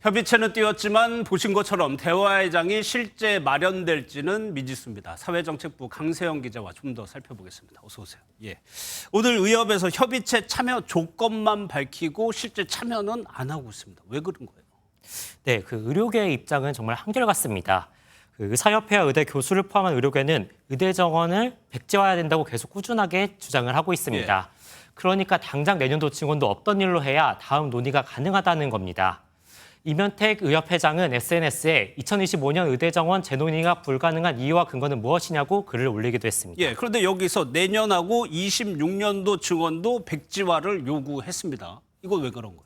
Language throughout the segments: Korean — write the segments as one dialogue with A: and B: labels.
A: 협의체는 띄웠지만 보신 것처럼 대화회장이 실제 마련될지는 미지수입니다. 사회정책부 강세영 기자와 좀 더 살펴보겠습니다. 어서 오세요. 예. 오늘 의협에서 협의체 참여 조건만 밝히고 실제 참여는 안 하고 있습니다. 왜 그런 거예요?
B: 네, 의료계의 입장은 정말 한결같습니다. 의사협회와 의대 교수를 포함한 의료계는 의대 정원을 백지화해야 된다고 계속 꾸준하게 주장을 하고 있습니다. 그러니까 당장 내년도 증원도 없던 일로 해야 다음 논의가 가능하다는 겁니다. 이면택 의협회장은 SNS에 2025년 의대 정원 재논의가 불가능한 이유와 근거는 무엇이냐고 글을 올리기도 했습니다.
A: 예, 그런데 여기서 내년하고 26년도 증원도 백지화를 요구했습니다. 이건 왜 그런 거예요?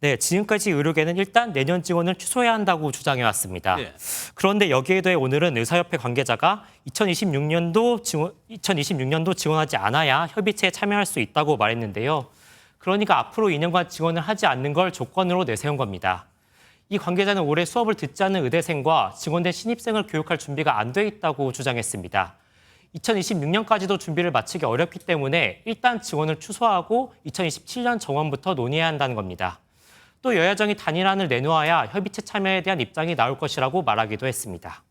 B: 네, 지금까지 의료계는 일단 내년 증원을 취소해야 한다고 주장해왔습니다. 그런데 여기에 더해 오늘은 의사협회 관계자가 2026년도 증원하지 않아야 협의체에 참여할 수 있다고 말했는데요. 그러니까 앞으로 2년간 증원을 하지 않는 걸 조건으로 내세운 겁니다. 이 관계자는 올해 수업을 듣지 않는 의대생과 증원된 신입생을 교육할 준비가 안 돼 있다고 주장했습니다. 2026년까지도 준비를 마치기 어렵기 때문에 일단 증원을 취소하고 2027년 정원부터 논의해야 한다는 겁니다. 또 여야정이 단일안을 내놓아야 협의체 참여에 대한 입장이 나올 것이라고 말하기도 했습니다.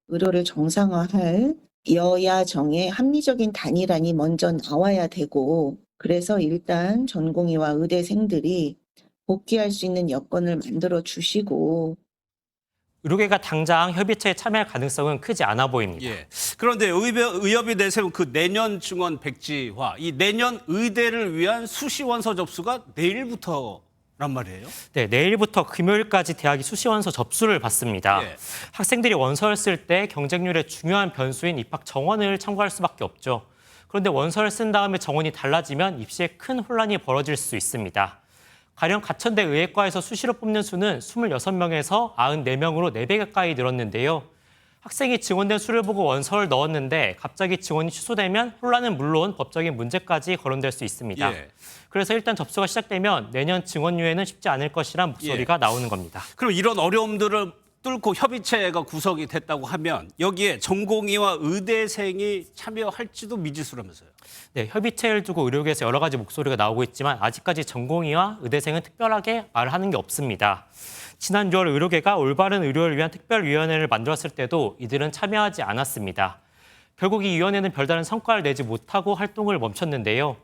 C: 의료를 정상화할 여야정의 합리적인 단일안이 먼저 나와야 되고, 그래서 일단 전공의와 의대생들이 복귀할 수 있는 여건을 만들어 주시고.
B: 의료계가 당장 협의체에 참여할 가능성은 크지 않아 보입니다.
A: 예. 그런데 의협이 내세운 그 내년 증원 백지화, 이 내년 의대를 위한 수시 원서 접수가 내일부터란 말이에요?
B: 네, 내일부터 금요일까지 대학이 수시 원서 접수를 받습니다. 학생들이 원서를 쓸 때 경쟁률의 중요한 변수인 입학 정원을 참고할 수밖에 없죠. 그런데 원서를 쓴 다음에 정원이 달라지면 입시에 큰 혼란이 벌어질 수 있습니다. 가령 가천대 의예과에서 수시로 뽑는 수는 26명에서 94명으로 4배 가까이 늘었는데요. 학생이 증원된 수를 보고 원서를 넣었는데 갑자기 증원이 취소되면 혼란은 물론 법적인 문제까지 거론될 수 있습니다. 그래서 일단 접수가 시작되면 내년 증원유예는 쉽지 않을 것이란 목소리가 나오는 겁니다.
A: 그럼 이런 어려움들을 뚫고 협의체가 구성이 됐다고 하면 여기에 전공의와 의대생이 참여할지도 미지수라면서요?
B: 네, 협의체를 두고 의료계에서 여러 가지 목소리가 나오고 있지만 아직까지 전공의와 의대생은 특별하게 말하는 게 없습니다. 지난 6월 의료계가 올바른 의료를 위한 특별위원회를 만들었을 때도 이들은 참여하지 않았습니다. 결국 이 위원회는 별다른 성과를 내지 못하고 활동을 멈췄는데요.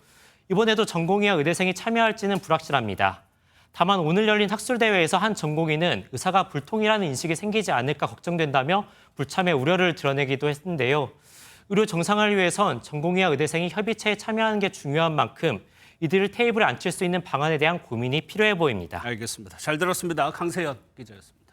B: 이번에도 전공의와 의대생이 참여할지는 불확실합니다. 다만 오늘 열린 학술대회에서 한 전공의는 의사가 불통이라는 인식이 생기지 않을까 걱정된다며 불참의 우려를 드러내기도 했는데요. 의료 정상화를 위해선 전공의와 의대생이 협의체에 참여하는 게 중요한 만큼 이들을 테이블에 앉힐 수 있는 방안에 대한 고민이 필요해 보입니다.
A: 알겠습니다. 잘 들었습니다. 강세현 기자였습니다.